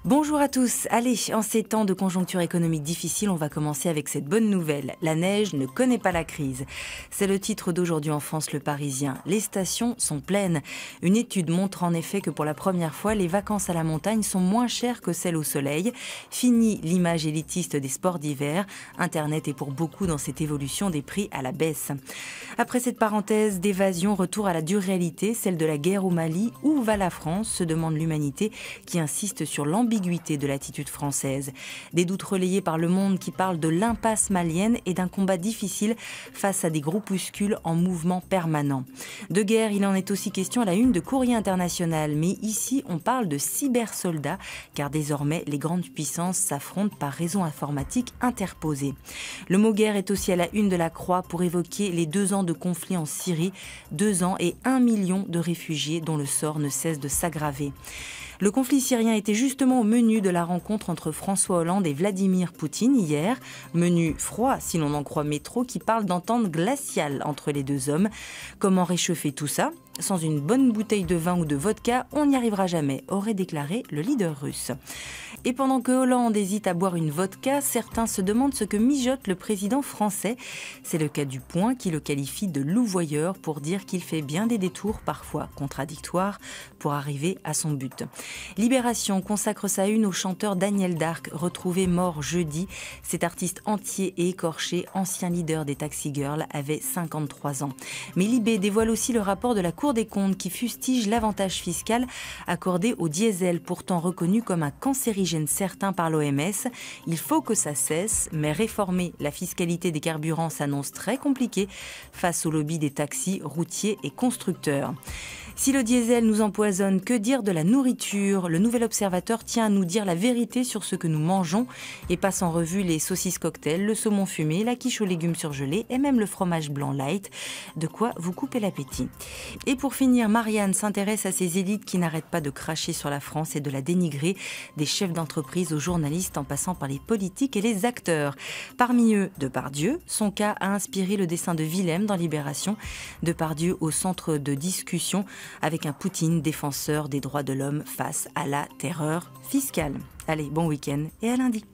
Bonjour à tous. Allez, en ces temps de conjoncture économique difficile, on va commencer avec cette bonne nouvelle. La neige ne connaît pas la crise. C'est le titre d'aujourd'hui en France Le Parisien. Les stations sont pleines. Une étude montre en effet que pour la première fois, les vacances à la montagne sont moins chères que celles au soleil. Fini l'image élitiste des sports d'hiver. Internet est pour beaucoup dans cette évolution des prix à la baisse. Après cette parenthèse d'évasion, retour à la dure réalité, celle de la guerre au Mali. Où va la France, se demande l'humanité qui insiste sur l'ambiguïté de l'attitude française. Des doutes relayés par Le Monde qui parle de l'impasse malienne et d'un combat difficile face à des groupuscules en mouvement permanent. De guerre, il en est aussi question à la une de Courrier International, mais ici on parle de cybersoldats car désormais les grandes puissances s'affrontent par réseau informatique interposé. Le mot guerre est aussi à la une de la Croix pour évoquer les 2 ans de conflit en Syrie, 2 ans et 1 million de réfugiés dont le sort ne cesse de s'aggraver. Le conflit syrien était justement au menu de la rencontre entre François Hollande et Vladimir Poutine hier. Menu froid, si l'on en croit Métro, qui parle d'entente glaciale entre les 2 hommes. Comment réchauffer tout ça ? Sans une bonne bouteille de vin ou de vodka, on n'y arrivera jamais, aurait déclaré le leader russe. Et pendant que Hollande hésite à boire une vodka, certains se demandent ce que mijote le président français. C'est le cas du Point qui le qualifie de louvoyeur pour dire qu'il fait bien des détours, parfois contradictoires, pour arriver à son but. Libération consacre sa une au chanteur Daniel Darc, retrouvé mort jeudi. Cet artiste entier et écorché, ancien leader des Taxi Girls, avait 53 ans. Mais Libé dévoile aussi le rapport de la Cour des comptes qui fustige l'avantage fiscal accordé au diesel, pourtant reconnu comme un cancérigène certain par l'OMS. Il faut que ça cesse, mais réformer la fiscalité des carburants s'annonce très compliqué face au lobby des taxis, routiers et constructeurs. Si le diesel nous empoisonne, que dire de la nourriture ? Le Nouvel Observateur tient à nous dire la vérité sur ce que nous mangeons et passe en revue les saucisses cocktail, le saumon fumé, la quiche aux légumes surgelés et même le fromage blanc light. De quoi vous couper l'appétit. Et pour finir, Marianne s'intéresse à ces élites qui n'arrêtent pas de cracher sur la France et de la dénigrer, des chefs d'entreprise aux journalistes en passant par les politiques et les acteurs. Parmi eux, Depardieu. Son cas a inspiré le dessin de Willem dans Libération. Depardieu au centre de discussion avec un Poutine défenseur des droits de l'homme face à la terreur fiscale. Allez, bon week-end et à lundi.